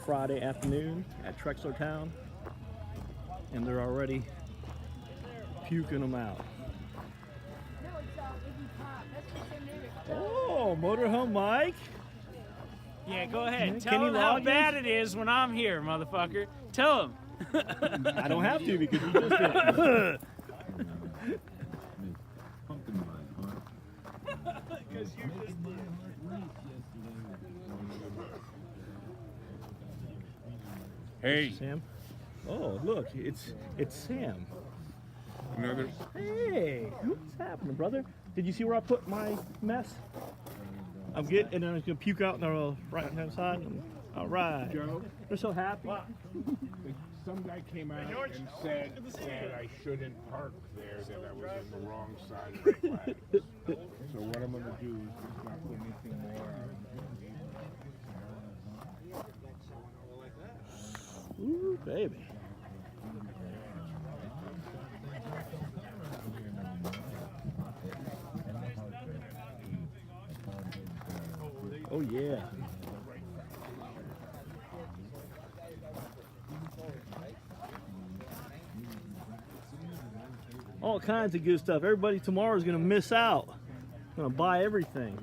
Friday afternoon at Trexlertown, and they're already puking them out. Oh, Motorhome Mike. Yeah, go ahead. Kenny Tell him how Loggins? bad it is when I'm here, motherfucker. Tell him. I don't have to because you just did. Hey, Sam. Oh, look, it's Sam. another. Hey, what's happening, brother? Did you see where I put my mess? I'm getting, and then I'm gonna puke out on the right hand side. All right. Joe, We're so happy. some guy came out and said that I shouldn't park there, that I was on the wrong side of the flag. So what I'm going to do is just not put anything more on. Ooh, baby. Oh yeah. All kinds of good stuff. Everybody tomorrow is gonna miss out. Gonna buy everything.